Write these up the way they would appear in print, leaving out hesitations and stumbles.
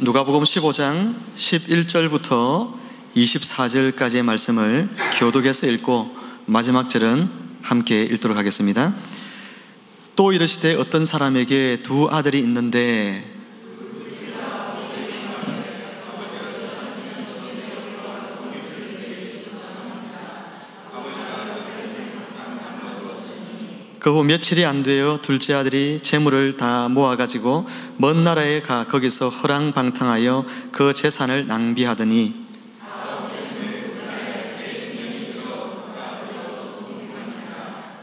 누가복음 15장 11절부터 24절까지의 말씀을 교독해서 읽고 마지막 절은 함께 읽도록 하겠습니다. 또 이르시되 어떤 사람에게 두 아들이 있는데 그 후 며칠이 안 되어 둘째 아들이 재물을 다 모아가지고 먼 나라에 가 거기서 허랑방탕하여 그 재산을 낭비하더니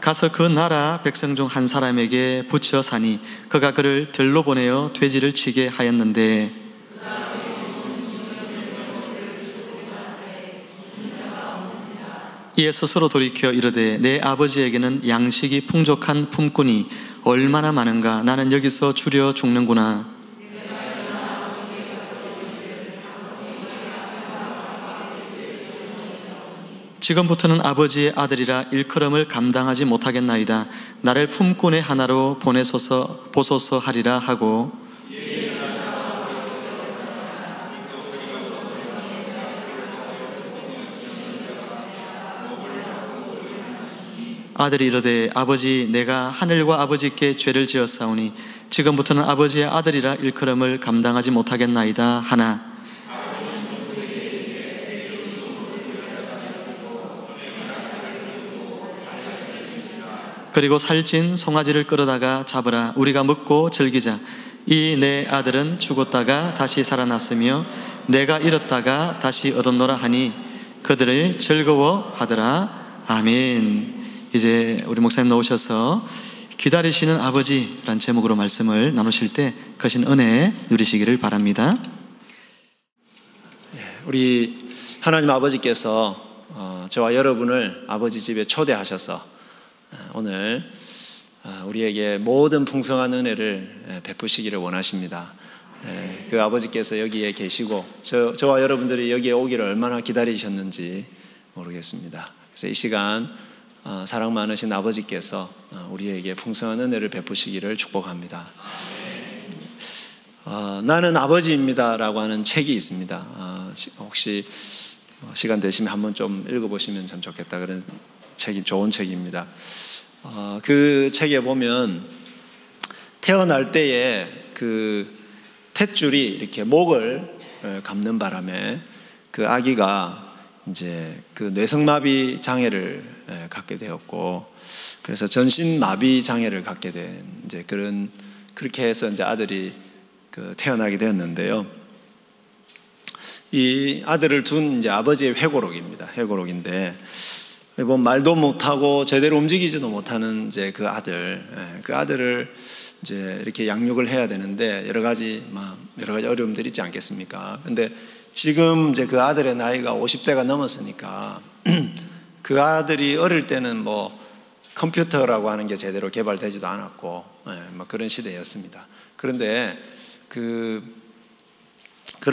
가서 그 나라 백성 중 한 사람에게 붙여 사니 그가 그를 들로 보내어 돼지를 치게 하였는데 이에 스스로 돌이켜 이르되 내 아버지에게는 양식이 풍족한 품꾼이 얼마나 많은가. 나는 여기서 줄여 죽는구나. 지금부터는 아버지의 아들이라 일컬음을 감당하지 못하겠나이다. 나를 품꾼의 하나로 보소서 하리라 하고 아들이 이르되 아버지, 내가 하늘과 아버지께 죄를 지었사오니 지금부터는 아버지의 아들이라 일컬음을 감당하지 못하겠나이다 하나 그리고 살찐 송아지를 끌어다가 잡으라. 우리가 먹고 즐기자. 이 내 아들은 죽었다가 다시 살아났으며 내가 잃었다가 다시 얻었노라 하니 그들을 즐거워하더라. 아멘. 이제 우리 목사님 나오셔서 기다리시는 아버지라는 제목으로 말씀을 나누실 때 거신 은혜 누리시기를 바랍니다. 우리 하나님 아버지께서 저와 여러분을 아버지 집에 초대하셔서 오늘 우리에게 모든 풍성한 은혜를 베푸시기를 원하십니다. 그 아버지께서 여기에 계시고 저와 여러분들이 여기에 오기를 얼마나 기다리셨는지 모르겠습니다. 그래서 이 시간 사랑 많으신 아버지께서 우리에게 풍성한 은혜를 베푸시기를 축복합니다. 나는 아버지입니다 라고 하는 책이 있습니다. 혹시 시간 되시면 한번 좀 읽어보시면 참 좋겠다. 그런 책이 좋은 책입니다. 그 책에 보면 태어날 때에 그 탯줄이 이렇게 목을 감는 바람에 그 아기가 이제 그 뇌성마비 장애를 갖게 되었고, 그래서 전신마비 장애를 갖게 된 이제 그렇게 해서 이제 아들이 태어나게 되었는데요. 이 아들을 둔 이제 아버지의 회고록입니다. 회고록인데 뭐 말도 못하고 제대로 움직이지도 못하는 이제 그 아들을 이제 이렇게 양육을 해야 되는데 여러 가지 어려움들이 있지 않겠습니까? 근데 지금 이제 그 아들의 나이가 50대가 넘었으니까 그 아들이 어릴 때는 뭐 컴퓨터라고 하는 게 제대로 개발되지도 않았고 뭐 그런 시대였습니다. 그런데 그런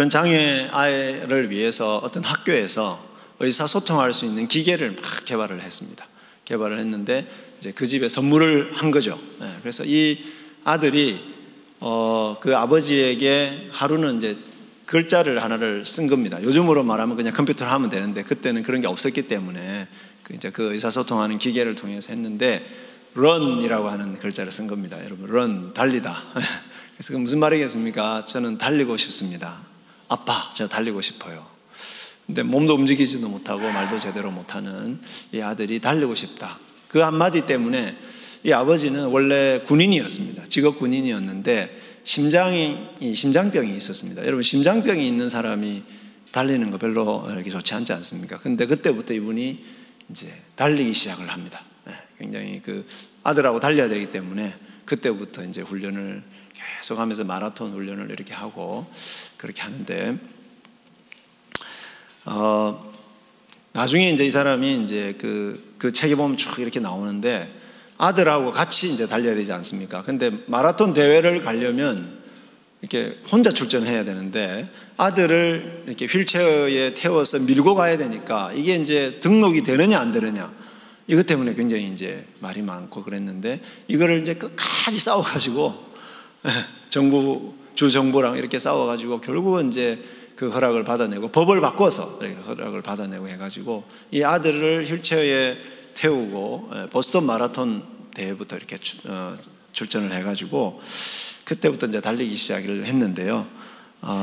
장애 아이를 위해서 어떤 학교에서 의사소통할 수 있는 기계를 막 개발을 했습니다. 개발을 했는데 이제 그 집에 선물을 한 거죠. 그래서 이 아들이 그 아버지에게 하루는 이제 글자를 하나를 쓴 겁니다. 요즘으로 말하면 그냥 컴퓨터로 하면 되는데 그때는 그런 게 없었기 때문에 이제 그 의사소통하는 기계를 통해서 했는데 run이라고 하는 글자를 쓴 겁니다. 여러분, run, 달리다. 그래서 그 무슨 말이겠습니까? 저는 달리고 싶습니다. 아빠, 저 달리고 싶어요. 근데 몸도 움직이지도 못하고 말도 제대로 못하는 이 아들이 달리고 싶다. 그 한마디 때문에 이 아버지는 원래 군인이었습니다. 직업 군인이었는데 심장병이 있었습니다. 여러분, 심장병이 있는 사람이 달리는 거 별로 이렇게 좋지 않지 않습니까? 근데 그때부터 이분이 이제 달리기 시작을 합니다. 굉장히 그 아들하고 달려야 되기 때문에 그때부터 이제 훈련을 계속 하면서 마라톤 훈련을 이렇게 하고 그렇게 하는데, 나중에 이제 이 사람이 이제 그 책에 보면 쭉 이렇게 나오는데 아들하고 같이 이제 달려야 되지 않습니까? 근데 마라톤 대회를 가려면 이렇게 혼자 출전해야 되는데 아들을 이렇게 휠체어에 태워서 밀고 가야 되니까 이게 이제 등록이 되느냐 안 되느냐 이것 때문에 굉장히 이제 말이 많고 그랬는데 이거를 이제 끝까지 싸워가지고 정부 주 정부랑 이렇게 싸워가지고 결국은 이제 그 허락을 받아내고 법을 바꿔서 허락을 받아내고 해가지고 이 아들을 휠체어에 태우고 보스턴 마라톤 대회부터 이렇게 출전을 해가지고 그때부터 이제 달리기 시작을 했는데요.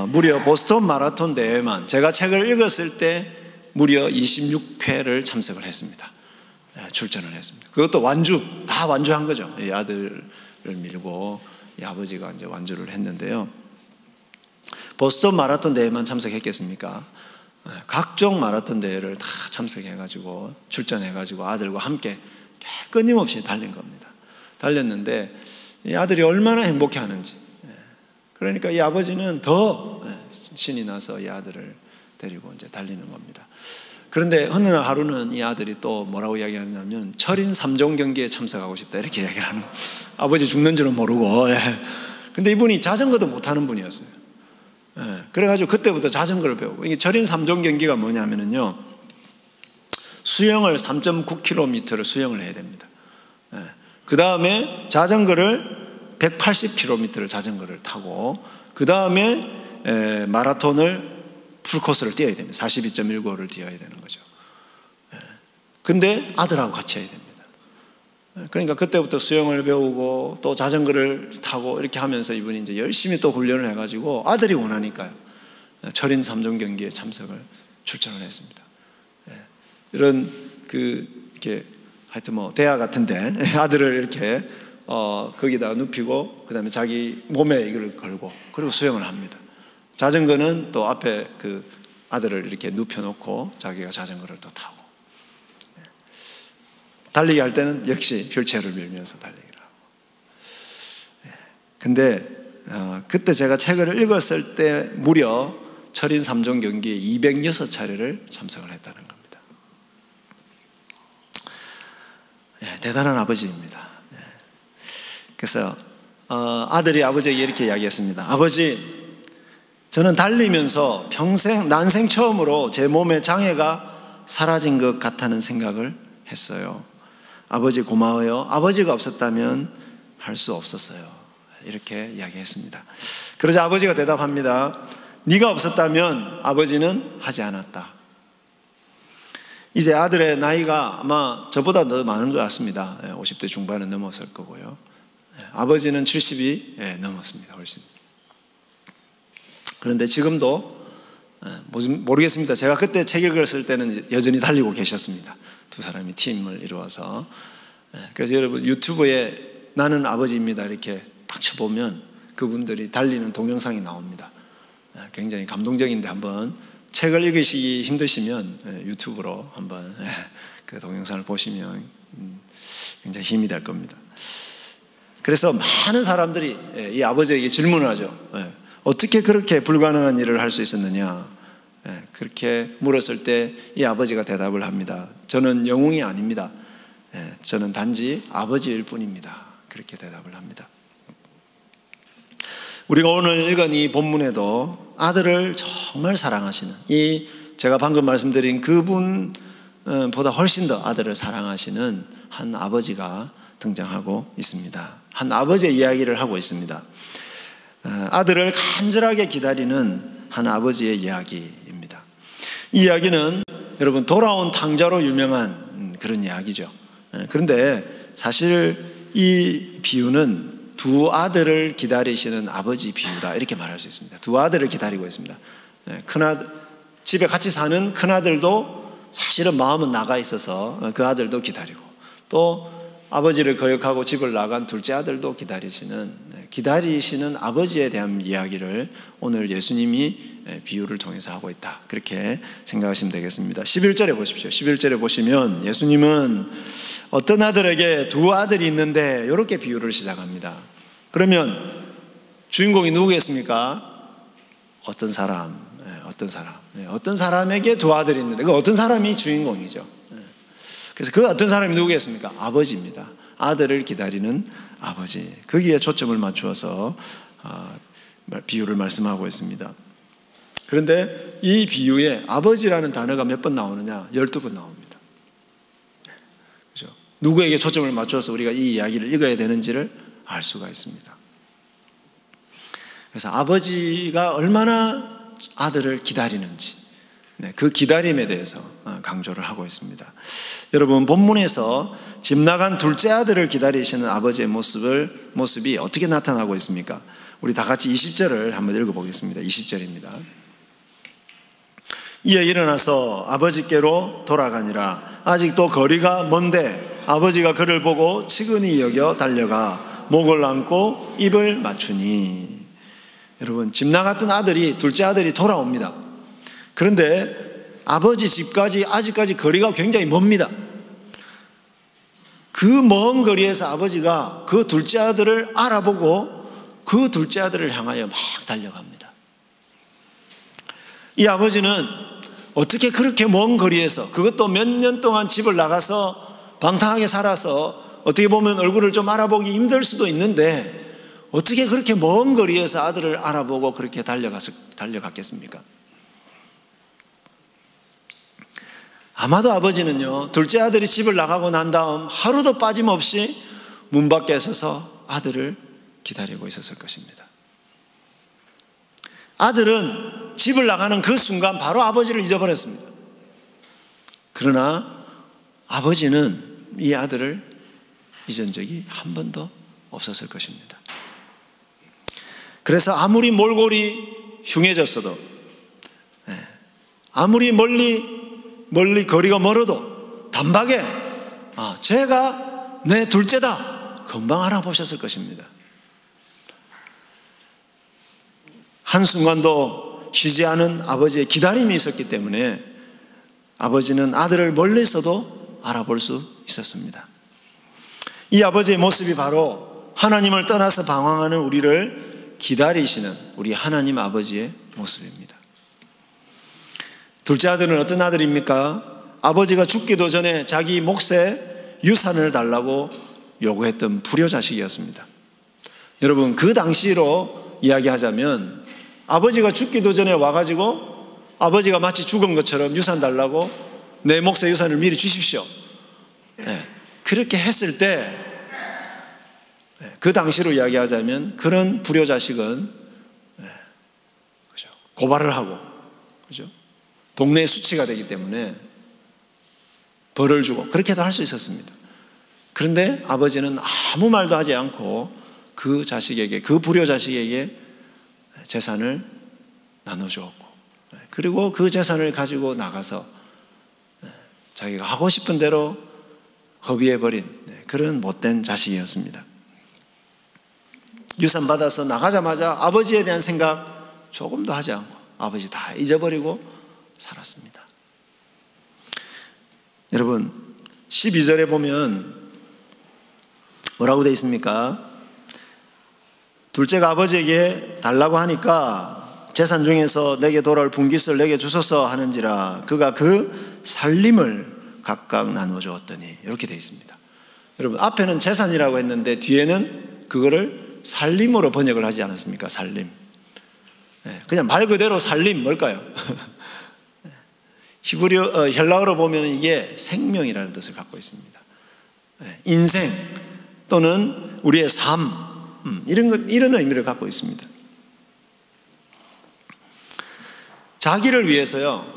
무려 보스턴 마라톤 대회만 제가 책을 읽었을 때 무려 26회를 참석을 했습니다. 출전을 했습니다. 그것도 다 완주한 거죠. 이 아들을 밀고 이 아버지가 이제 완주를 했는데요. 보스턴 마라톤 대회만 참석했겠습니까? 각종 마라톤 대회를 다 참석해가지고 출전해가지고 아들과 함께 끊임없이 달린 겁니다. 달렸는데 이 아들이 얼마나 행복해하는지, 그러니까 이 아버지는 더 신이 나서 이 아들을 데리고 이제 달리는 겁니다. 그런데 어느 날 하루는 이 아들이 또 뭐라고 이야기하냐면 철인 3종 경기에 참석하고 싶다 이렇게 이야기를 하는 거예요. 아버지 죽는 줄은 모르고. 근데 이분이 자전거도 못하는 분이었어요. 그래가지고 그때부터 자전거를 배우고, 이게 철인 3종 경기가 뭐냐면요, 수영을 3.9km를 수영을 해야 됩니다. 그 다음에 자전거를 180km를 자전거를 타고, 그 다음에 마라톤을 풀코스를 뛰어야 됩니다. 42.195를 뛰어야 되는 거죠. 근데 아들하고 같이 해야 됩니다. 그러니까 그때부터 수영을 배우고 또 자전거를 타고 이렇게 하면서 이분이 이제 열심히 또 훈련을 해가지고 아들이 원하니까요, 철인 3종 경기에 출전을 했습니다. 이런 이렇게 하여튼 뭐 대화 같은데 아들을 이렇게 거기다가 눕히고 그 다음에 자기 몸에 이걸 걸고 그리고 수영을 합니다. 자전거는 또 앞에 그 아들을 이렇게 눕혀놓고 자기가 자전거를 또 타고, 달리기 할 때는 역시 휠체어를 밀면서 달리기를 하고. 근데 그때 제가 책을 읽었을 때 무려 철인 3종 경기에 206차례를 참석을 했다는 겁니다. 대단한 아버지입니다. 그래서 아들이 아버지에게 이렇게 이야기했습니다. 아버지, 저는 달리면서 평생 난생 처음으로 제 몸의 장애가 사라진 것 같다는 생각을 했어요. 아버지 고마워요. 아버지가 없었다면 할 수 없었어요. 이렇게 이야기했습니다. 그러자 아버지가 대답합니다. 네가 없었다면 아버지는 하지 않았다. 이제 아들의 나이가 아마 저보다 더 많은 것 같습니다. 50대 중반은 넘었을 거고요. 아버지는 70이 넘었습니다. 훨씬. 그런데 지금도 모르겠습니다. 제가 그때 책 읽었을 때는 여전히 달리고 계셨습니다. 두 사람이 팀을 이루어서. 그래서 여러분 유튜브에 나는 아버지입니다 이렇게 딱 쳐보면 그분들이 달리는 동영상이 나옵니다. 굉장히 감동적인데 한번 책을 읽으시기 힘드시면 유튜브로 한번 그 동영상을 보시면 굉장히 힘이 될 겁니다. 그래서 많은 사람들이 이 아버지에게 질문을 하죠. 어떻게 그렇게 불가능한 일을 할 수 있었느냐, 그렇게 물었을 때 이 아버지가 대답을 합니다. 저는 영웅이 아닙니다. 저는 단지 아버지일 뿐입니다. 그렇게 대답을 합니다. 우리가 오늘 읽은 이 본문에도 아들을 정말 사랑하시는, 이 제가 방금 말씀드린 그분보다 훨씬 더 아들을 사랑하시는 한 아버지가 등장하고 있습니다. 한 아버지의 이야기를 하고 있습니다. 아들을 간절하게 기다리는 한 아버지의 이야기입니다. 이 이야기는 여러분 돌아온 탕자로 유명한 그런 이야기죠. 그런데 사실 이 비유는 두 아들을 기다리시는 아버지 비유다 이렇게 말할 수 있습니다. 두 아들을 기다리고 있습니다. 집에 같이 사는 큰아들도 사실은 마음은 나가 있어서 그 아들도 기다리고, 또 아버지를 거역하고 집을 나간 둘째 아들도 기다리시는 아버지에 대한 이야기를 오늘 예수님이 비유를 통해서 하고 있다, 그렇게 생각하시면 되겠습니다. 11절에 보십시오. 11절에 보시면 예수님은 어떤 아들에게 두 아들이 있는데 이렇게 비유를 시작합니다. 그러면 주인공이 누구겠습니까? 어떤 사람에게 두 아들이 있는데 그 어떤 사람이 주인공이죠. 그래서 그 어떤 사람이 누구겠습니까? 아버지입니다. 아들을 기다리는 아버지. 거기에 초점을 맞추어서 비유를 말씀하고 있습니다. 그런데 이 비유에 아버지라는 단어가 몇 번 나오느냐? 12번 나옵니다. 그렇죠? 누구에게 초점을 맞춰서 우리가 이 이야기를 읽어야 되는지를 알 수가 있습니다. 그래서 아버지가 얼마나 아들을 기다리는지, 그 기다림에 대해서 강조를 하고 있습니다. 여러분, 본문에서 집 나간 둘째 아들을 기다리시는 아버지의 모습이 어떻게 나타나고 있습니까? 우리 다 같이 20절을 한번 읽어보겠습니다. 20절입니다. 이에 일어나서 아버지께로 돌아가니라. 아직도 거리가 먼데 아버지가 그를 보고 측은히 여겨 달려가 목을 안고 입을 맞추니. 여러분, 집 나갔던 둘째 아들이 돌아옵니다. 그런데 아버지 집까지 아직까지 거리가 굉장히 멉니다. 그 먼 거리에서 아버지가 그 둘째 아들을 알아보고 그 둘째 아들을 향하여 막 달려갑니다. 이 아버지는 어떻게 그렇게 먼 거리에서, 그것도 몇 년 동안 집을 나가서 방탕하게 살아서 어떻게 보면 얼굴을 좀 알아보기 힘들 수도 있는데 어떻게 그렇게 먼 거리에서 아들을 알아보고 그렇게 달려갔겠습니까? 아마도 아버지는요, 둘째 아들이 집을 나가고 난 다음 하루도 빠짐없이 문 밖에 서서 아들을 기다리고 있었을 것입니다. 아들은 집을 나가는 그 순간 바로 아버지를 잊어버렸습니다. 그러나 아버지는 이 아들을 잊은 적이 한 번도 없었을 것입니다. 그래서 아무리 몰골이 흉해졌어도, 아무리 멀리 거리가 멀어도 단박에 제가 내 둘째다 금방 알아보셨을 것입니다. 한순간도 쉬지 않은 아버지의 기다림이 있었기 때문에 아버지는 아들을 멀리서도 알아볼 수 있었습니다. 이 아버지의 모습이 바로 하나님을 떠나서 방황하는 우리를 기다리시는 우리 하나님 아버지의 모습입니다. 둘째 아들은 어떤 아들입니까? 아버지가 죽기도 전에 자기 몫의 유산을 달라고 요구했던 불효자식이었습니다. 여러분, 그 당시로 이야기하자면 아버지가 죽기도 전에 와가지고 아버지가 마치 죽은 것처럼 유산 달라고 내 몫의 유산을 미리 주십시오. 그렇게 했을 때 그 당시로 이야기하자면 그런 불효자식은 고발을 하고, 그죠? 동네의 수치가 되기 때문에 벌을 주고 그렇게도 할 수 있었습니다. 그런데 아버지는 아무 말도 하지 않고 그 자식에게, 그 불효자식에게 재산을 나눠주었고, 그리고 그 재산을 가지고 나가서 자기가 하고 싶은 대로 허비해버린 그런 못된 자식이었습니다. 유산 받아서 나가자마자 아버지에 대한 생각 조금도 하지 않고 아버지 다 잊어버리고 살았습니다. 여러분, 12절에 보면 뭐라고 되어 있습니까? 둘째가 아버지에게 달라고 하니까 재산 중에서 내게 돌아올 분깃을 내게 주소서 하는지라 그가 그 살림을 각각 나눠 주었더니, 이렇게 되어 있습니다. 여러분, 앞에는 재산이라고 했는데 뒤에는 그거를 살림으로 번역을 하지 않았습니까? 살림. 그냥 말 그대로 살림 뭘까요? 헬라어로 보면 이게 생명이라는 뜻을 갖고 있습니다. 인생 또는 우리의 삶, 이런 의미를 갖고 있습니다. 자기를 위해서요,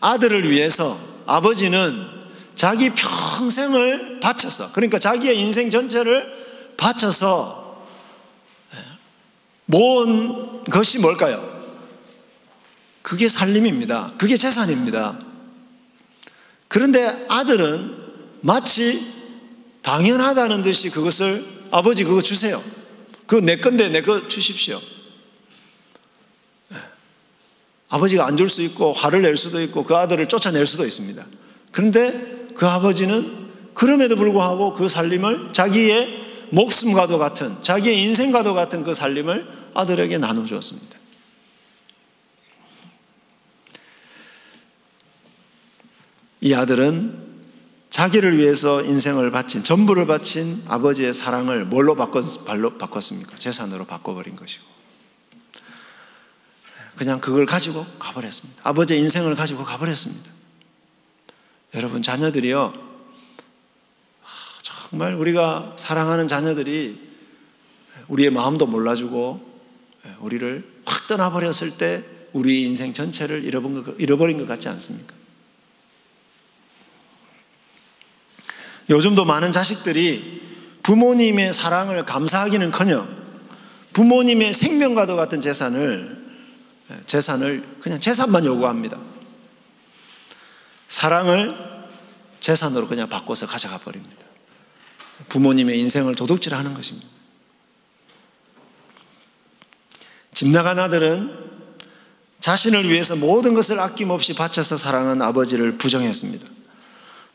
아들을 위해서 아버지는 자기 평생을 바쳐서, 그러니까 자기의 인생 전체를 바쳐서 모은 것이 뭘까요? 그게 살림입니다. 그게 재산입니다. 그런데 아들은 마치 당연하다는 듯이 그것을, 아버지 그거 주세요, 그거 내 건데 내 거 주십시오. 아버지가 안 줄 수 있고 화를 낼 수도 있고 그 아들을 쫓아낼 수도 있습니다. 그런데 그 아버지는 그럼에도 불구하고 그 살림을, 자기의 목숨과도 같은, 자기의 인생과도 같은 그 살림을 아들에게 나눠주었습니다. 이 아들은 자기를 위해서 인생을 바친, 전부를 바친 아버지의 사랑을 뭘로 바꿨습니까? 재산으로 바꿔버린 것이고, 그냥 그걸 가지고 가버렸습니다. 아버지의 인생을 가지고 가버렸습니다. 여러분, 자녀들이요, 정말 우리가 사랑하는 자녀들이 우리의 마음도 몰라주고 우리를 확 떠나버렸을 때 우리 인생 전체를 잃어버린 것 같지 않습니까? 요즘도 많은 자식들이 부모님의 사랑을 감사하기는커녕 부모님의 생명과도 같은 재산을 그냥 재산만 요구합니다. 사랑을 재산으로 그냥 바꿔서 가져가 버립니다. 부모님의 인생을 도둑질하는 것입니다. 집 나간 아들은 자신을 위해서 모든 것을 아낌없이 바쳐서 사랑한 아버지를 부정했습니다.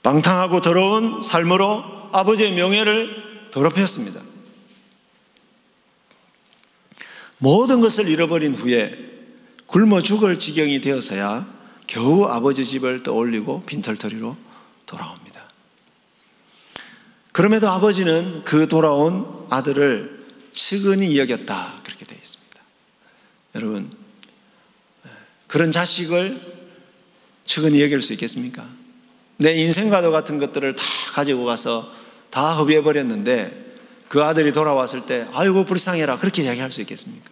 방탕하고 더러운 삶으로 아버지의 명예를 더럽혔습니다. 모든 것을 잃어버린 후에 굶어 죽을 지경이 되어서야 겨우 아버지 집을 떠올리고 빈털터리로 돌아옵니다. 그럼에도 아버지는 그 돌아온 아들을 측은히 여겼다, 그렇게 되어 있습니다. 여러분, 그런 자식을 측은히 여길 수 있겠습니까? 내 인생과도 같은 것들을 다 가지고 가서 다 허비해버렸는데 그 아들이 돌아왔을 때 아이고 불쌍해라, 그렇게 이야기할 수 있겠습니까?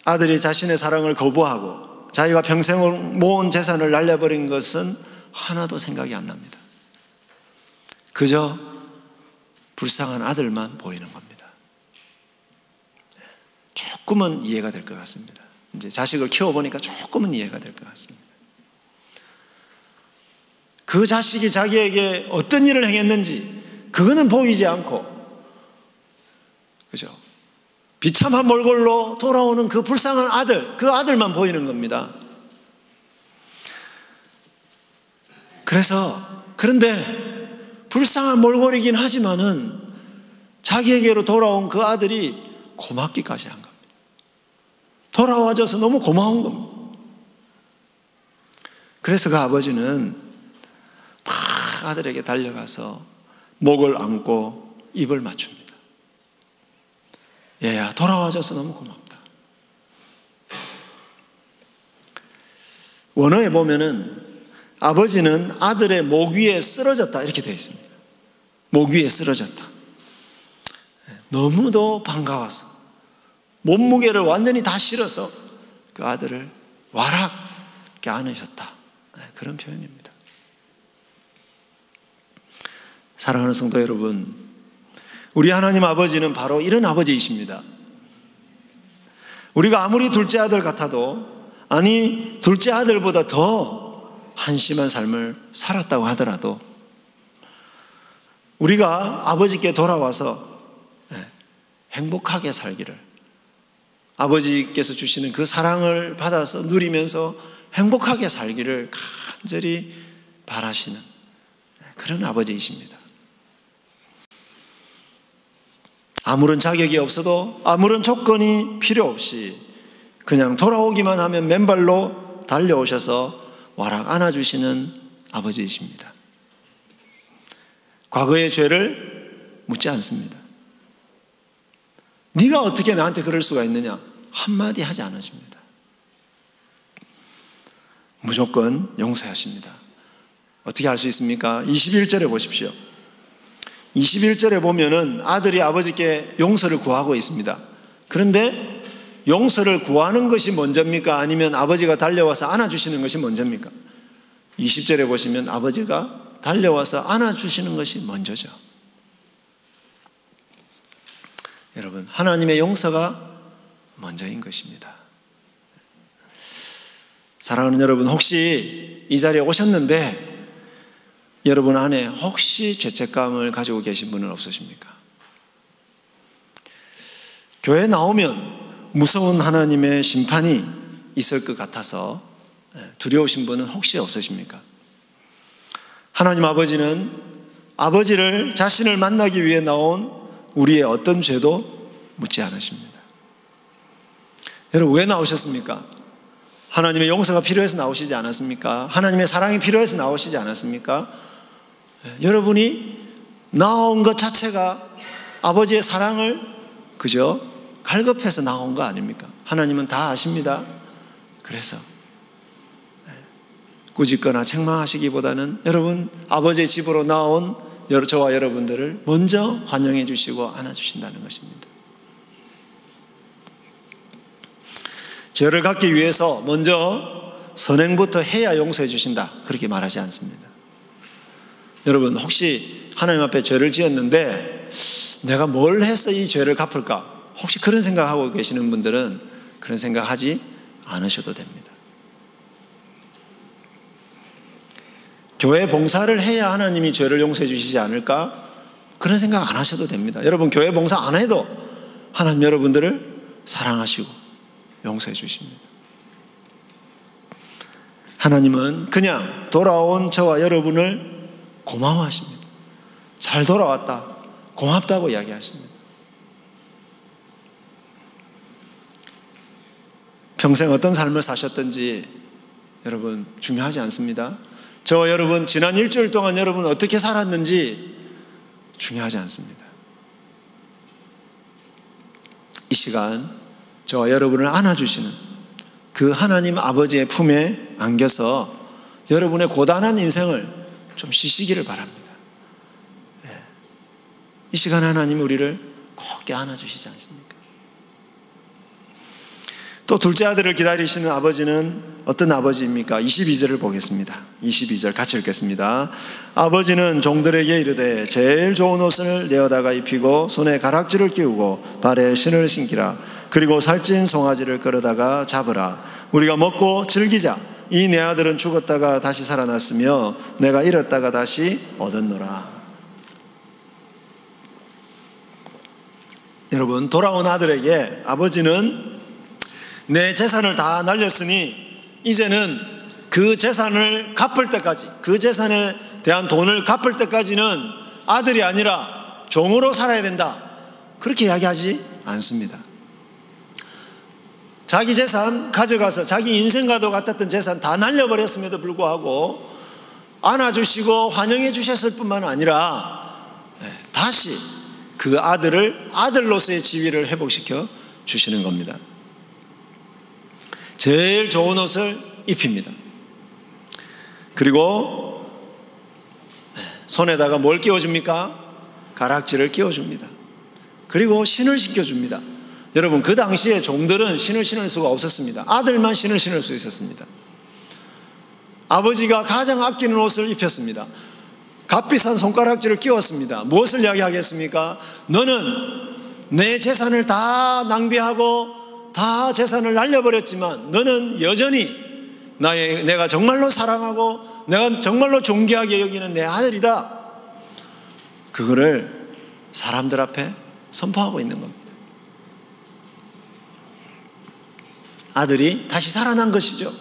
아들이 자신의 사랑을 거부하고 자기가 평생 모은 재산을 날려버린 것은 하나도 생각이 안 납니다. 그저 불쌍한 아들만 보이는 겁니다. 조금은 이해가 될 것 같습니다. 이제 자식을 키워보니까 조금은 이해가 될 것 같습니다. 그 자식이 자기에게 어떤 일을 행했는지 그거는 보이지 않고, 그죠? 비참한 몰골로 돌아오는 그 불쌍한 아들, 그 아들만 보이는 겁니다. 그런데 불쌍한 몰골이긴 하지만은 자기에게로 돌아온 그 아들이 고맙기까지 한 겁니다. 돌아와줘서 너무 고마운 겁니다. 그래서 그 아버지는 막 아들에게 달려가서 목을 안고 입을 맞춥니다. 얘야, 돌아와줘서 너무 고맙다. 원어에 보면은 아버지는 아들의 목 위에 쓰러졌다, 이렇게 되어 있습니다. 목 위에 쓰러졌다. 너무도 반가워서 몸무게를 완전히 다 실어서 그 아들을 와락게 안으셨다, 그런 표현입니다. 사랑하는 성도 여러분, 우리 하나님 아버지는 바로 이런 아버지이십니다. 우리가 아무리 둘째 아들 같아도, 아니 둘째 아들보다 더 한심한 삶을 살았다고 하더라도 우리가 아버지께 돌아와서 행복하게 살기를, 아버지께서 주시는 그 사랑을 받아서 누리면서 행복하게 살기를 간절히 바라시는 그런 아버지이십니다. 아무런 자격이 없어도, 아무런 조건이 필요 없이 그냥 돌아오기만 하면 맨발로 달려오셔서 와락 안아주시는 아버지이십니다. 과거의 죄를 묻지 않습니다. 네가 어떻게 나한테 그럴 수가 있느냐, 한마디 하지 않으십니다. 무조건 용서하십니다. 어떻게 할 수 있습니까? 21절에 보십시오. 21절에 보면은 아들이 아버지께 용서를 구하고 있습니다. 그런데 용서를 구하는 것이 먼저입니까? 아니면 아버지가 달려와서 안아주시는 것이 먼저입니까? 20절에 보시면 아버지가 달려와서 안아주시는 것이 먼저죠. 여러분, 하나님의 용서가 먼저인 것입니다. 사랑하는 여러분, 혹시 이 자리에 오셨는데 여러분 안에 혹시 죄책감을 가지고 계신 분은 없으십니까? 교회 나오면 무서운 하나님의 심판이 있을 것 같아서 두려우신 분은 혹시 없으십니까? 하나님 아버지는 아버지를, 자신을 만나기 위해 나온 우리의 어떤 죄도 묻지 않으십니다. 여러분, 왜 나오셨습니까? 하나님의 용서가 필요해서 나오시지 않았습니까? 하나님의 사랑이 필요해서 나오시지 않았습니까? 여러분이 나온 것 자체가 아버지의 사랑을 그저 갈급해서 나온 거 아닙니까? 하나님은 다 아십니다. 그래서 꾸짖거나 책망하시기보다는 여러분, 아버지의 집으로 나온 저와 여러분들을 먼저 환영해 주시고 안아주신다는 것입니다. 죄를 갚기 위해서 먼저 선행부터 해야 용서해 주신다, 그렇게 말하지 않습니다. 여러분, 혹시 하나님 앞에 죄를 지었는데 내가 뭘 해서 이 죄를 갚을까? 혹시 그런 생각하고 계시는 분들은 그런 생각하지 않으셔도 됩니다. 교회 봉사를 해야 하나님이 죄를 용서해 주시지 않을까? 그런 생각 안 하셔도 됩니다. 여러분, 교회 봉사 안 해도 하나님 여러분들을 사랑하시고 용서해 주십니다. 하나님은 그냥 돌아온 저와 여러분을 고마워하십니다. 잘 돌아왔다, 고맙다고 이야기하십니다. 평생 어떤 삶을 사셨든지 여러분 중요하지 않습니다. 저와 여러분 지난 일주일 동안 여러분 어떻게 살았는지 중요하지 않습니다. 이 시간 저와 여러분을 안아주시는 그 하나님 아버지의 품에 안겨서 여러분의 고단한 인생을 좀 쉬시기를 바랍니다. 이 시간 하나님 우리를 꼭 안아주시지 않습니까? 또 둘째 아들을 기다리시는 아버지는 어떤 아버지입니까? 22절을 보겠습니다. 22절 같이 읽겠습니다. 아버지는 종들에게 이르되 제일 좋은 옷을 내어다가 입히고 손에 가락지를 끼우고 발에 신을 신기라. 그리고 살찐 송아지를 끌어다가 잡으라. 우리가 먹고 즐기자. 이 내 아들은 죽었다가 다시 살아났으며 내가 잃었다가 다시 얻었노라. 여러분, 돌아온 아들에게 아버지는 내 재산을 다 날렸으니 이제는 그 재산을 갚을 때까지, 그 재산에 대한 돈을 갚을 때까지는 아들이 아니라 종으로 살아야 된다, 그렇게 이야기하지 않습니다. 자기 재산 가져가서 자기 인생과도 같았던 재산 다 날려버렸음에도 불구하고 안아주시고 환영해 주셨을 뿐만 아니라 다시 그 아들을 아들로서의 지위를 회복시켜 주시는 겁니다. 제일 좋은 옷을 입힙니다. 그리고 손에다가 뭘 끼워줍니까? 가락지를 끼워줍니다. 그리고 신을 신겨줍니다. 여러분, 그 당시에 종들은 신을 신을 수가 없었습니다. 아들만 신을 신을 수 있었습니다. 아버지가 가장 아끼는 옷을 입혔습니다. 값비싼 손가락질을 끼웠습니다. 무엇을 이야기하겠습니까? 너는 내 재산을 다 낭비하고 다 재산을 날려버렸지만 너는 여전히 내가 정말로 사랑하고 내가 정말로 존귀하게 여기는 내 아들이다. 그거를 사람들 앞에 선포하고 있는 겁니다. 아들이 다시 살아난 것이죠.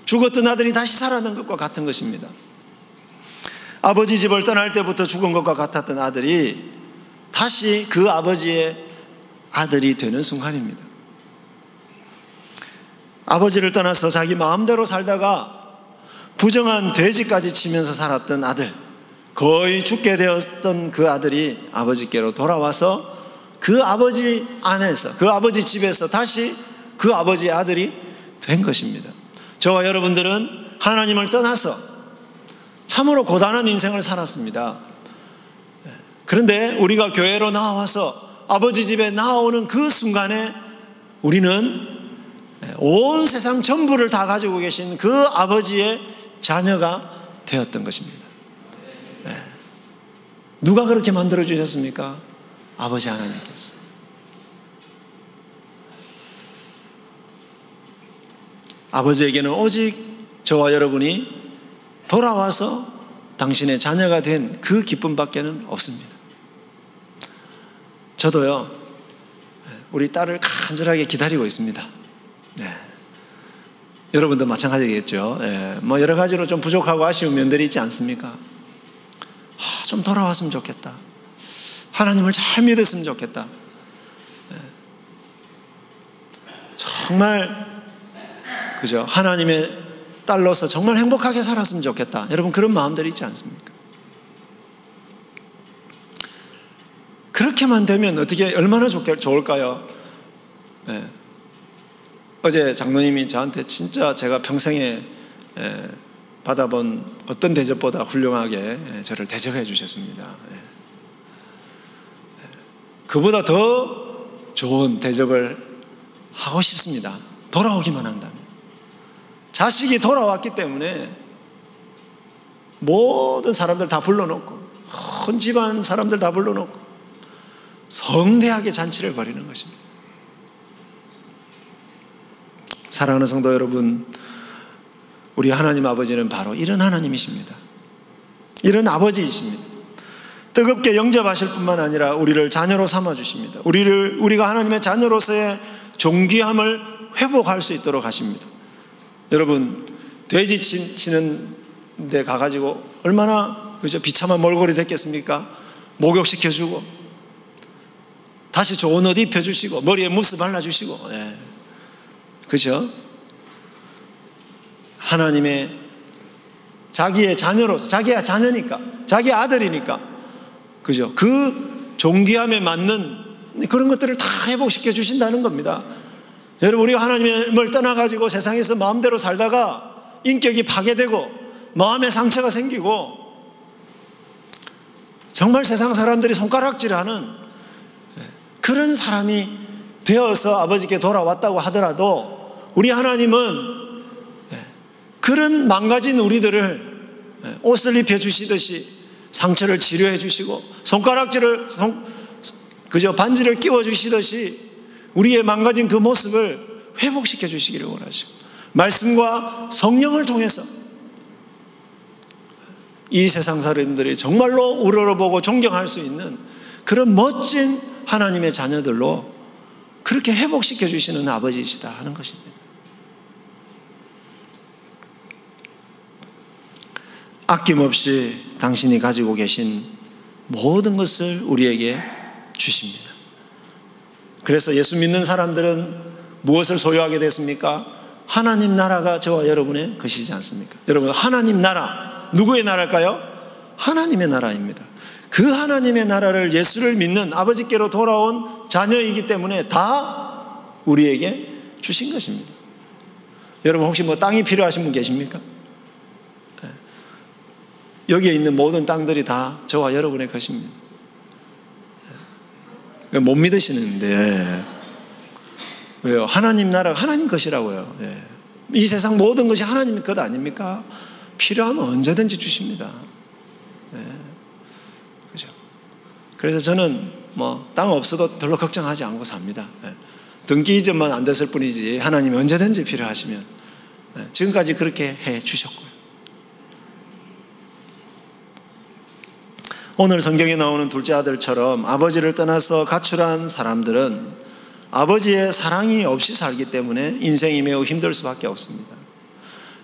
죽었던 아들이 다시 살아난 것과 같은 것입니다. 아버지 집을 떠날 때부터 죽은 것과 같았던 아들이 다시 그 아버지의 아들이 되는 순간입니다. 아버지를 떠나서 자기 마음대로 살다가 부정한 돼지까지 치면서 살았던 아들, 거의 죽게 되었던 그 아들이 아버지께로 돌아와서 그 아버지 안에서, 그 아버지 집에서 다시 그 아버지의 아들이 된 것입니다. 저와 여러분들은 하나님을 떠나서 참으로 고단한 인생을 살았습니다. 그런데 우리가 교회로 나와서 아버지 집에 나오는 그 순간에 우리는 온 세상 전부를 다 가지고 계신 그 아버지의 자녀가 되었던 것입니다. 누가 그렇게 만들어 주셨습니까? 아버지 하나님께서. 아버지에게는 오직 저와 여러분이 돌아와서 당신의 자녀가 된 그 기쁨밖에는 없습니다. 저도요, 우리 딸을 간절하게 기다리고 있습니다. 여러분도 마찬가지겠죠. 뭐 여러 가지로 좀 부족하고 아쉬운 면들이 있지 않습니까? 좀 돌아왔으면 좋겠다. 하나님을 잘 믿었으면 좋겠다. 정말 그죠? 하나님의 딸로서 정말 행복하게 살았으면 좋겠다. 여러분, 그런 마음들이 있지 않습니까? 그렇게만 되면 어떻게 얼마나 좋을까요? 어제 장로님이 저한테 진짜 제가 평생에 받아본 어떤 대접보다 훌륭하게 저를 대접해 주셨습니다. 그보다 더 좋은 대접을 하고 싶습니다. 돌아오기만 한다면. 자식이 돌아왔기 때문에 모든 사람들 다 불러놓고, 온 집안 사람들 다 불러놓고 성대하게 잔치를 벌이는 것입니다. 사랑하는 성도 여러분, 우리 하나님 아버지는 바로 이런 하나님이십니다. 이런 아버지이십니다. 뜨겁게 영접하실 뿐만 아니라 우리를 자녀로 삼아주십니다. 우리가 하나님의 자녀로서의 존귀함을 회복할 수 있도록 하십니다. 여러분, 돼지 치는 데 가가지고 얼마나 비참한 몰골이 됐겠습니까? 목욕시켜주고 다시 좋은 옷 입혀주시고 머리에 무스 발라주시고, 그죠? 하나님의 자기의 자녀로서, 자기의 자녀니까, 자기의 아들이니까, 그죠? 그 존귀함에 맞는 그런 것들을 다 회복시켜 주신다는 겁니다. 여러분, 우리가 하나님을 떠나가지고 세상에서 마음대로 살다가 인격이 파괴되고 마음의 상처가 생기고 정말 세상 사람들이 손가락질하는 그런 사람이 되어서 아버지께 돌아왔다고 하더라도 우리 하나님은 그런 망가진 우리들을 옷을 입혀주시듯이 상처를 치료해 주시고 손가락질을 그저 반지를 끼워주시듯이 우리의 망가진 그 모습을 회복시켜 주시기를 원하시고 말씀과 성령을 통해서 이 세상 사람들이 정말로 우러러보고 존경할 수 있는 그런 멋진 하나님의 자녀들로 그렇게 회복시켜 주시는 아버지이시다 하는 것입니다. 아낌없이 당신이 가지고 계신 모든 것을 우리에게 주십니다. 그래서 예수 믿는 사람들은 무엇을 소유하게 됐습니까? 하나님 나라가 저와 여러분의 것이지 않습니까? 여러분, 하나님 나라, 누구의 나라일까요? 하나님의 나라입니다. 그 하나님의 나라를, 예수를 믿는 아버지께로 돌아온 자녀이기 때문에 다 우리에게 주신 것입니다. 여러분, 혹시 땅이 필요하신 분 계십니까? 여기에 있는 모든 땅들이 다 저와 여러분의 것입니다. 못 믿으시는데 왜요? 하나님 나라가 하나님 것이라고요. 이 세상 모든 것이 하나님 것 아닙니까? 필요하면 언제든지 주십니다. 그죠? 그래서 저는 땅 없어도 별로 걱정하지 않고 삽니다. 등기 이전만 안 됐을 뿐이지 하나님이 언제든지 필요하시면 지금까지 그렇게 해 주셨고요. 오늘 성경에 나오는 둘째 아들처럼 아버지를 떠나서 가출한 사람들은 아버지의 사랑이 없이 살기 때문에 인생이 매우 힘들 수밖에 없습니다.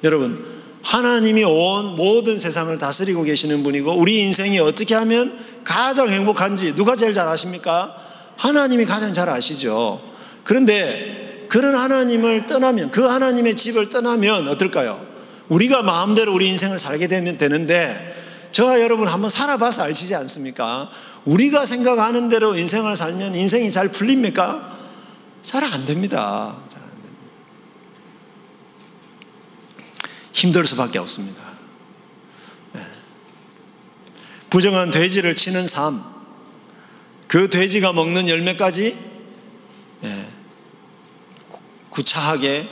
여러분, 하나님이 온 모든 세상을 다스리고 계시는 분이고 우리 인생이 어떻게 하면 가장 행복한지 누가 제일 잘 아십니까? 하나님이 가장 잘 아시죠. 그런데 그런 하나님을 떠나면, 그 하나님의 집을 떠나면 어떨까요? 우리가 마음대로 우리 인생을 살게 되면 되는데 저와 여러분 한번 살아봐서 아시지 않습니까? 우리가 생각하는 대로 인생을 살면 인생이 잘 풀립니까? 잘 안 됩니다. 잘 안 됩니다. 힘들 수밖에 없습니다. 부정한 돼지를 치는 삶, 그 돼지가 먹는 열매까지 구차하게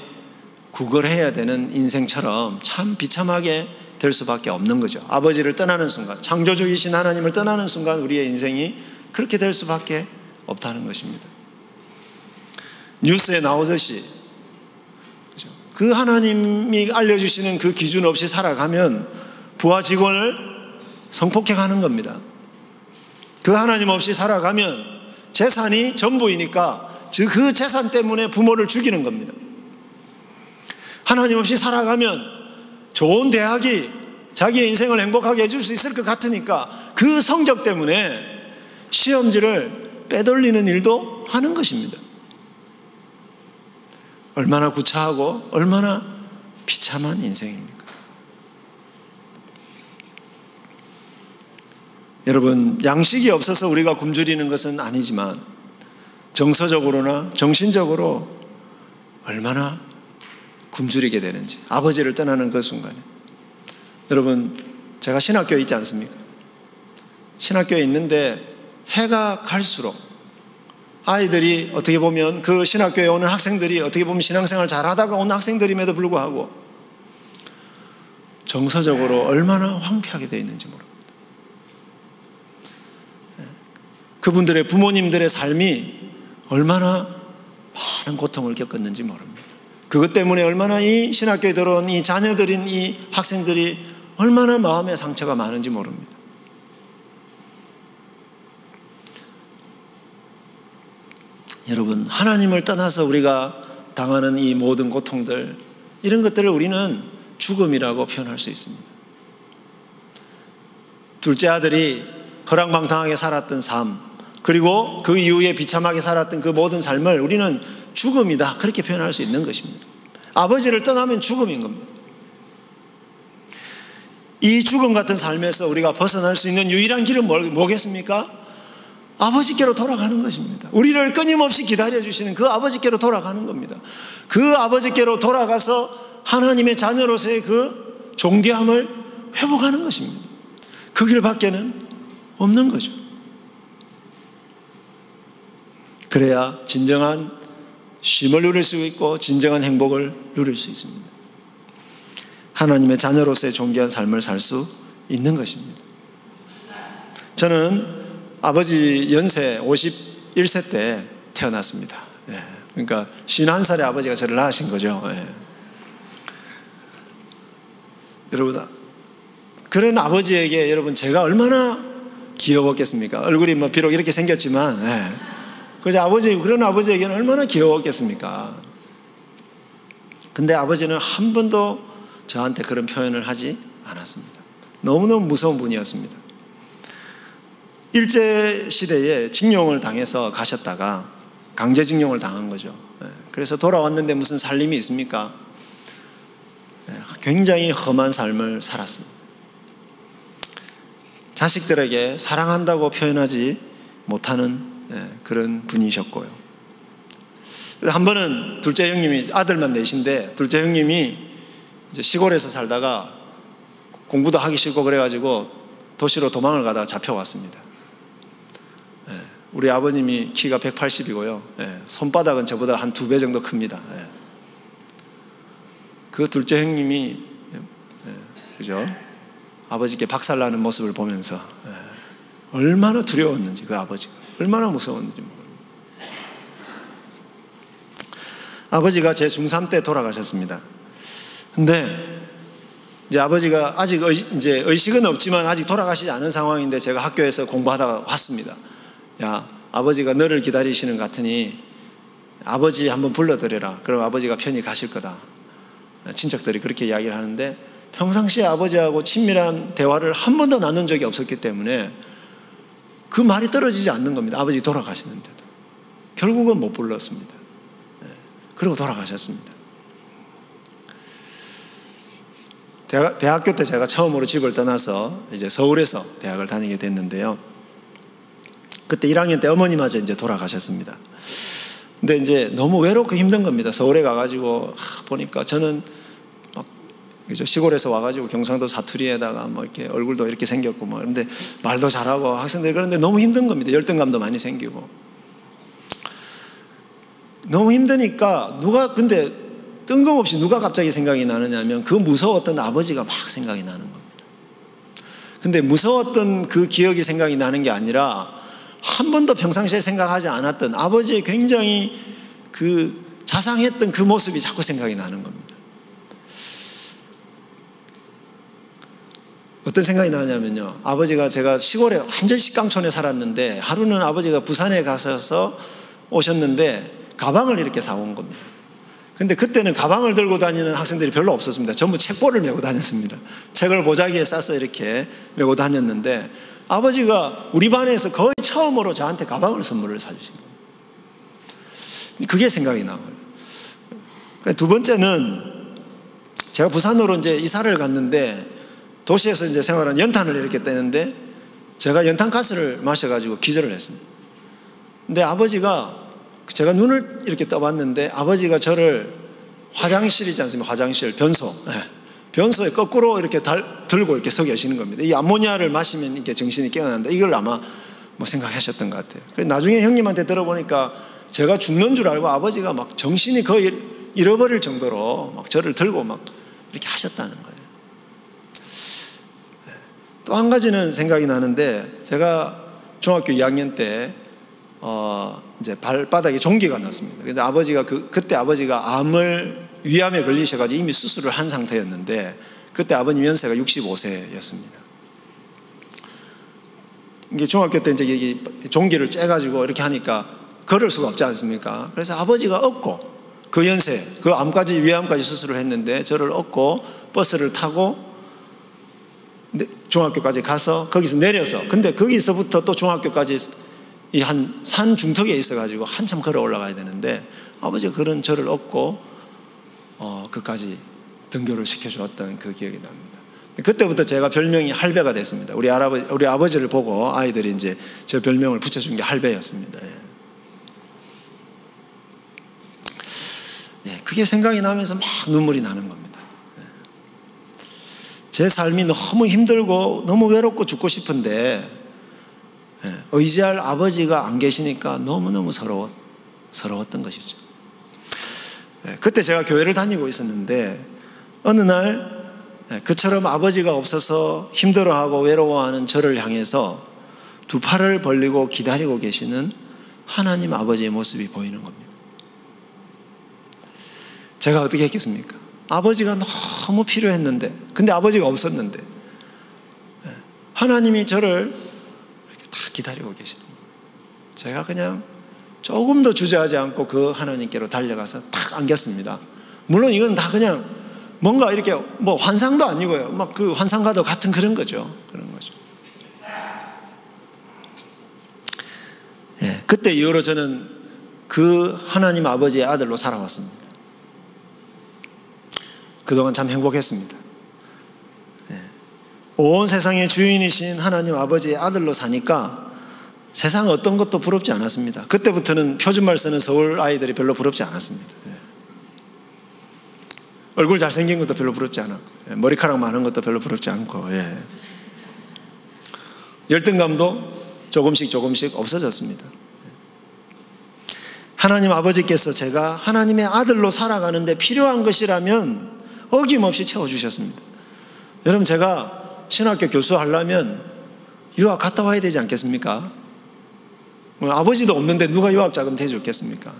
구걸해야 되는 인생처럼 참 비참하게 될 수밖에 없는 거죠. 아버지를 떠나는 순간, 창조주이신 하나님을 떠나는 순간 우리의 인생이 그렇게 될 수밖에 없다는 것입니다. 뉴스에 나오듯이 그 하나님이 알려주시는 그 기준 없이 살아가면 부하 직원을 성폭행하는 겁니다. 그 하나님 없이 살아가면 재산이 전부이니까 그 재산 때문에 부모를 죽이는 겁니다. 하나님 없이 살아가면 좋은 대학이 자기의 인생을 행복하게 해줄 수 있을 것 같으니까 그 성적 때문에 시험지를 빼돌리는 일도 하는 것입니다. 얼마나 구차하고 얼마나 비참한 인생입니까? 여러분, 양식이 없어서 우리가 굶주리는 것은 아니지만 정서적으로나 정신적으로 얼마나 굶주리게 되는지, 아버지를 떠나는 그 순간에 여러분, 제가 신학교에 있지 않습니까? 신학교에 있는데 해가 갈수록 아이들이 어떻게 보면 그 신학교에 오는 학생들이 어떻게 보면 신앙생활 잘하다가 온 학생들임에도 불구하고 정서적으로 얼마나 황폐하게 되어 있는지 모릅니다. 그분들의 부모님들의 삶이 얼마나 많은 고통을 겪었는지 모릅니다. 그것 때문에 얼마나 이 신학교에 들어온 이 자녀들인 이 학생들이 얼마나 마음의 상처가 많은지 모릅니다. 여러분, 하나님을 떠나서 우리가 당하는 이 모든 고통들, 이런 것들을 우리는 죽음이라고 표현할 수 있습니다. 둘째 아들이 허랑방탕하게 살았던 삶, 그리고 그 이후에 비참하게 살았던 그 모든 삶을 우리는 죽음이다, 그렇게 표현할 수 있는 것입니다. 아버지를 떠나면 죽음인 겁니다. 이 죽음 같은 삶에서 우리가 벗어날 수 있는 유일한 길은 뭐겠습니까? 아버지께로 돌아가는 것입니다. 우리를 끊임없이 기다려주시는 그 아버지께로 돌아가는 겁니다. 그 아버지께로 돌아가서 하나님의 자녀로서의 그 존귀함을 회복하는 것입니다. 그 길밖에는 없는 거죠. 그래야 진정한 쉼을 누릴 수 있고 진정한 행복을 누릴 수 있습니다. 하나님의 자녀로서의 존귀한 삶을 살 수 있는 것입니다. 저는 아버지 연세 51세 때 태어났습니다. 그러니까 51살에 아버지가 저를 낳으신 거죠. 여러분, 그런 아버지에게 여러분 제가 얼마나 귀여웠겠습니까? 얼굴이 뭐 비록 이렇게 생겼지만 그런 아버지에게는 얼마나 귀여웠겠습니까? 근데 아버지는 한 번도 저한테 그런 표현을 하지 않았습니다. 너무너무 무서운 분이었습니다. 일제시대에 징용을 당해서 가셨다가 강제징용을 당한 거죠. 그래서 돌아왔는데 무슨 살림이 있습니까? 굉장히 험한 삶을 살았습니다. 자식들에게 사랑한다고 표현하지 못하는 그런 분이셨고요. 한 번은 둘째 형님이, 아들만 넷인데 둘째 형님이 이제 시골에서 살다가 공부도 하기 싫고 그래가지고 도시로 도망을 가다가 잡혀왔습니다. 우리 아버님이 키가 180이고요. 손바닥은 저보다 한 2배 정도 큽니다. 그 둘째 형님이 그죠? 아버지께 박살나는 모습을 보면서 얼마나 두려웠는지, 그 아버지가 얼마나 무서웠는지 모릅니다. 아버지가 제 중3 때 돌아가셨습니다. 근데 이제 아버지가 아직 이제 의식은 없지만 아직 돌아가시지 않은 상황인데 제가 학교에서 공부하다가 왔습니다. 야, 아버지가 너를 기다리시는 것 같으니 아버지 한번 불러드려라. 그럼 아버지가 편히 가실 거다. 친척들이 그렇게 이야기를 하는데 평상시에 아버지하고 친밀한 대화를 한 번도 나눈 적이 없었기 때문에 그 말이 떨어지지 않는 겁니다. 아버지 돌아가시는데도. 결국은 못 불렀습니다. 그리고 돌아가셨습니다. 대학교 때 제가 처음으로 집을 떠나서 이제 서울에서 대학을 다니게 됐는데요. 그때 1학년 때 어머니마저 이제 돌아가셨습니다. 근데 이제 너무 외롭고 힘든 겁니다. 서울에 가가지고 보니까 저는 막 시골에서 와가지고 경상도 사투리에다가 뭐 이렇게 얼굴도 이렇게 생겼고 뭐 그런데 말도 잘하고 학생들이 그런데 너무 힘든 겁니다. 열등감도 많이 생기고 너무 힘드니까 근데 뜬금없이 누가 갑자기 생각이 나느냐 하면 그 무서웠던 아버지가 막 생각이 나는 겁니다. 근데 무서웠던 그 기억이 생각이 나는 게 아니라 한 번도 평상시에 생각하지 않았던 아버지의 굉장히 그 자상했던 그 모습이 자꾸 생각이 나는 겁니다. 어떤 생각이 나냐면요, 아버지가, 제가 시골에 완전 식강촌에 살았는데 하루는 아버지가 부산에 가셔서 오셨는데 가방을 이렇게 사온 겁니다. 근데 그때는 가방을 들고 다니는 학생들이 별로 없었습니다. 전부 책보를 메고 다녔습니다. 책을 보자기에 싸서 이렇게 메고 다녔는데 아버지가 우리 반에서 거의 처음으로 저한테 가방을 선물을 사주신 거예요. 그게 생각이 나고요. 두 번째는 제가 부산으로 이제 이사를 갔는데 도시에서 이제 생활한 연탄을 이렇게 떼는데 제가 연탄가스를 마셔가지고 기절을 했습니다. 근데 아버지가, 제가 눈을 이렇게 떠봤는데 아버지가 저를 화장실이지 않습니까? 화장실, 변소에 거꾸로 이렇게 들고 이렇게 서 계시는 겁니다. 이 암모니아를 마시면 이렇게 정신이 깨어난다. 이걸 아마 뭐 생각하셨던 것 같아요. 그래서 나중에 형님한테 들어보니까 제가 죽는 줄 알고 아버지가 막 정신이 거의 잃어버릴 정도로 막 저를 들고 막 이렇게 하셨다는 거예요. 또 한 가지는 생각이 나는데, 제가 중학교 2학년 때 이제 발바닥에 종기가 났습니다. 근데 아버지가 그때 아버지가 위암에 걸리셔가지고 이미 수술을 한 상태였는데, 그때 아버님 연세가 65세였습니다. 이게 중학교 때 이제 종기를 째가지고 이렇게 하니까 걸을 수가 없지 않습니까? 그래서 아버지가 업고 그 연세, 그 위암까지 수술을 했는데 저를 업고 버스를 타고 중학교까지 가서 거기서 내려서, 근데 거기서부터 또 중학교까지 이 한 산 중턱에 있어가지고 한참 걸어 올라가야 되는데 아버지가 그런 저를 업고 그까지 등교를 시켜주었던 그 기억이 납니다. 그때부터 제가 별명이 할배가 됐습니다. 우리 아버지를 보고 아이들이 이제 저 별명을 붙여준 게 할배였습니다. 그게 생각이 나면서 막 눈물이 나는 겁니다. 제 삶이 너무 힘들고 너무 외롭고 죽고 싶은데 의지할 아버지가 안 계시니까 너무너무 서러웠던 것이죠. 그때 제가 교회를 다니고 있었는데 어느 날 그처럼 아버지가 없어서 힘들어하고 외로워하는 저를 향해서 두 팔을 벌리고 기다리고 계시는 하나님 아버지의 모습이 보이는 겁니다. 제가 어떻게 했겠습니까? 아버지가 너무 필요했는데, 근데 아버지가 없었는데 하나님이 저를 이렇게 다 기다리고 계시는 겁니다. 제가 그냥 조금 더 주저하지 않고 그 하나님께로 달려가서 탁 안겼습니다. 물론 이건 다 그냥 뭔가 이렇게 뭐 환상도 아니고요. 막 그 환상과도 같은 그런 거죠. 그때 이후로 저는 그 하나님 아버지의 아들로 살아왔습니다. 그동안 참 행복했습니다. 온 세상의 주인이신 하나님 아버지의 아들로 사니까 세상 어떤 것도 부럽지 않았습니다. 그때부터는 표준말 쓰는 서울 아이들이 별로 부럽지 않았습니다. 얼굴 잘생긴 것도 별로 부럽지 않았고, 머리카락 많은 것도 별로 부럽지 않고, 열등감도 조금씩 없어졌습니다. 하나님 아버지께서 제가 하나님의 아들로 살아가는데 필요한 것이라면 어김없이 채워주셨습니다. 여러분, 제가 신학교 교수 하려면 유학 갔다 와야 되지 않겠습니까? 아버지도 없는데 누가 유학 자금 대주겠습니까?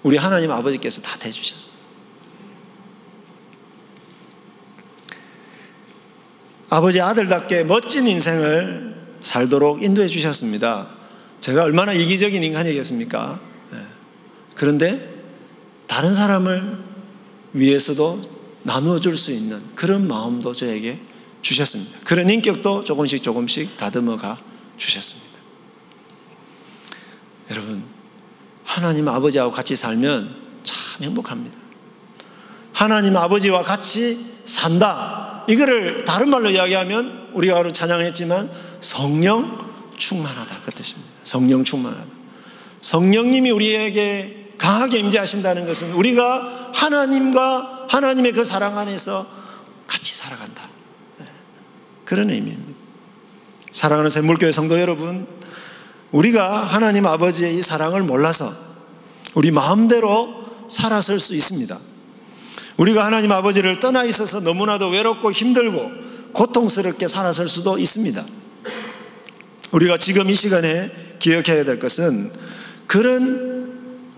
우리 하나님 아버지께서 다 대주셨어요. 아버지 아들답게 멋진 인생을 살도록 인도해 주셨습니다. 제가 얼마나 이기적인 인간이겠습니까? 그런데 다른 사람을 위해서도 나누어 줄 수 있는 그런 마음도 저에게 주셨습니다. 그런 인격도 조금씩 다듬어 가 주셨습니다. 여러분, 하나님 아버지하고 같이 살면 참 행복합니다. 하나님 아버지와 같이 산다, 이거를 다른 말로 이야기하면 우리가 오늘 찬양을 했지만 성령 충만하다, 그 뜻입니다. 성령 충만하다. 성령님이 우리에게 강하게 임재하신다는 것은 우리가 하나님과 하나님의 그 사랑 안에서 같이 살아간다, 그런 의미입니다. 사랑하는 샘물교회 성도 여러분, 우리가 하나님 아버지의 이 사랑을 몰라서 우리 마음대로 살아설 수 있습니다. 우리가 하나님 아버지를 떠나 있어서 너무나도 외롭고 힘들고 고통스럽게 살아설 수도 있습니다. 우리가 지금 이 시간에 기억해야 될 것은, 그런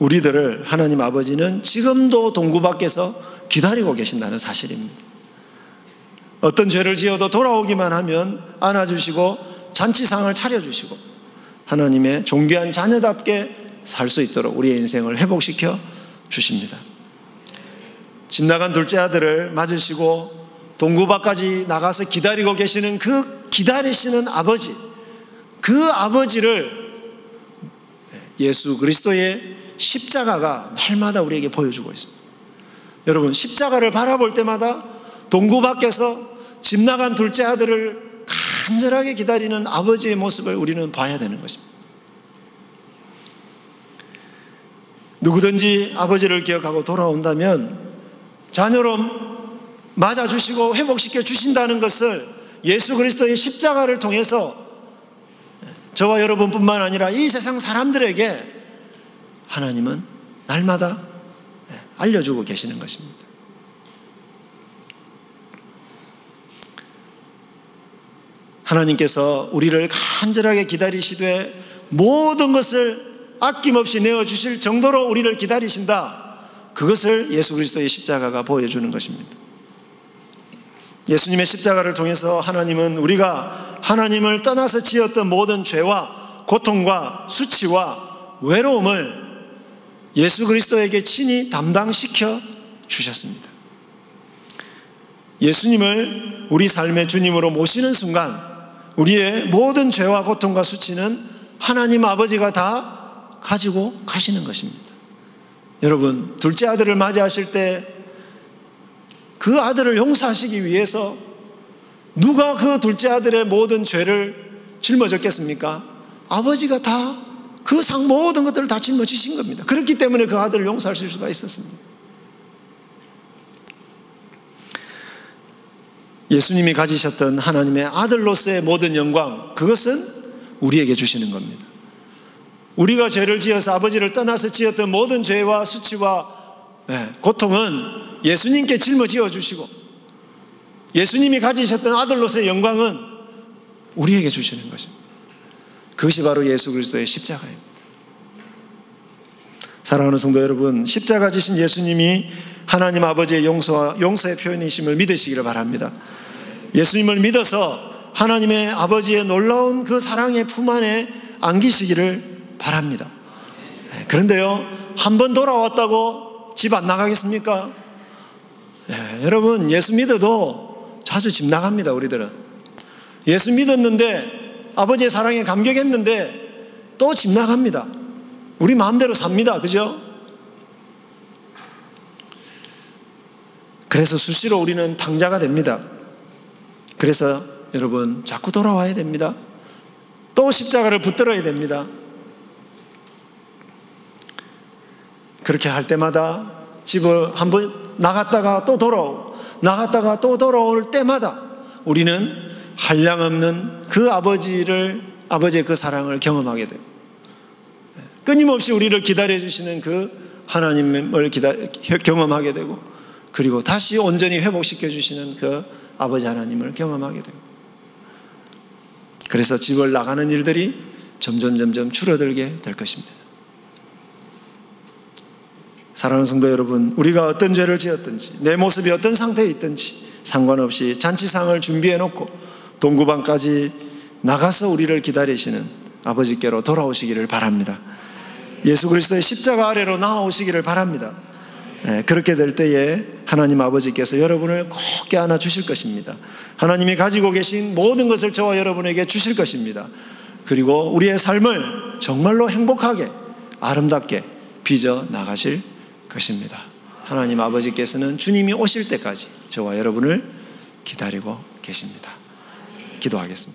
우리들을 하나님 아버지는 지금도 동구 밖에서 기다리고 계신다는 사실입니다. 어떤 죄를 지어도 돌아오기만 하면 안아주시고 잔치상을 차려주시고 하나님의 존귀한 자녀답게 살 수 있도록 우리의 인생을 회복시켜 주십니다. 집 나간 둘째 아들을 맞으시고 동구 밖까지 나가서 기다리고 계시는 그 기다리시는 아버지, 그 아버지를 예수 그리스도의 십자가가 날마다 우리에게 보여주고 있습니다. 여러분, 십자가를 바라볼 때마다 동구 밖에서 집 나간 둘째 아들을 간절하게 기다리는 아버지의 모습을 우리는 봐야 되는 것입니다. 누구든지 아버지를 기억하고 돌아온다면 자녀로 맞아주시고 회복시켜 주신다는 것을 예수 그리스도의 십자가를 통해서 저와 여러분뿐만 아니라 이 세상 사람들에게 하나님은 날마다 알려주고 계시는 것입니다. 하나님께서 우리를 간절하게 기다리시되 모든 것을 아낌없이 내어주실 정도로 우리를 기다리신다. 그것을 예수 그리스도의 십자가가 보여주는 것입니다. 예수님의 십자가를 통해서 하나님은 우리가 하나님을 떠나서 지었던 모든 죄와 고통과 수치와 외로움을 예수 그리스도에게 친히 담당시켜 주셨습니다. 예수님을 우리 삶의 주님으로 모시는 순간 우리의 모든 죄와 고통과 수치는 하나님 아버지가 다 가지고 가시는 것입니다. 여러분, 둘째 아들을 맞이하실 때 그 아들을 용서하시기 위해서 누가 그 둘째 아들의 모든 죄를 짊어졌겠습니까? 아버지가 다 그 모든 것들을 다 짊어지신 겁니다. 그렇기 때문에 그 아들을 용서하실 수가 있었습니다. 예수님이 가지셨던 하나님의 아들로서의 모든 영광, 그것은 우리에게 주시는 겁니다. 우리가 죄를 지어서 아버지를 떠나서 지었던 모든 죄와 수치와 고통은 예수님께 짊어지어 주시고 예수님이 가지셨던 아들로서의 영광은 우리에게 주시는 것입니다. 그것이 바로 예수 그리스도의 십자가입니다. 사랑하는 성도 여러분, 십자가 지신 예수님이 하나님 아버지의 용서의 표현이심을 믿으시기를 바랍니다. 예수님을 믿어서 하나님의 아버지의 놀라운 그 사랑의 품 안에 안기시기를 바랍니다. 그런데요, 한 번 돌아왔다고 집 안 나가겠습니까? 여러분, 예수 믿어도 자주 집 나갑니다. 우리들은 예수 믿었는데 아버지의 사랑에 감격했는데 또 집 나갑니다. 우리 마음대로 삽니다. 그죠? 그래서 수시로 우리는 탕자가 됩니다. 그래서 여러분, 자꾸 돌아와야 됩니다. 또 십자가를 붙들어야 됩니다. 그렇게 할 때마다 집을 한번 나갔다가 또 돌아오고 나갔다가 또 돌아올 때마다 우리는 한량없는 그 아버지의 그 사랑을 경험하게 돼요. 끊임없이 우리를 기다려주시는 그 하나님을 경험하게 되고, 그리고 다시 온전히 회복시켜 주시는 그 아버지 하나님을 경험하게 되고, 그래서 집을 나가는 일들이 점점 줄어들게 될 것입니다. 사랑하는 성도 여러분, 우리가 어떤 죄를 지었든지 내 모습이 어떤 상태에 있든지 상관없이 잔치상을 준비해 놓고 동구방까지 나가서 우리를 기다리시는 아버지께로 돌아오시기를 바랍니다. 예수 그리스도의 십자가 아래로 나아오시기를 바랍니다. 그렇게 될 때에 하나님 아버지께서 여러분을 꼭 껴안아 주실 것입니다. 하나님이 가지고 계신 모든 것을 저와 여러분에게 주실 것입니다. 그리고 우리의 삶을 정말로 행복하게 아름답게 빚어 나가실 것입니다. 하나님 아버지께서는 주님이 오실 때까지 저와 여러분을 기다리고 계십니다. 기도하겠습니다.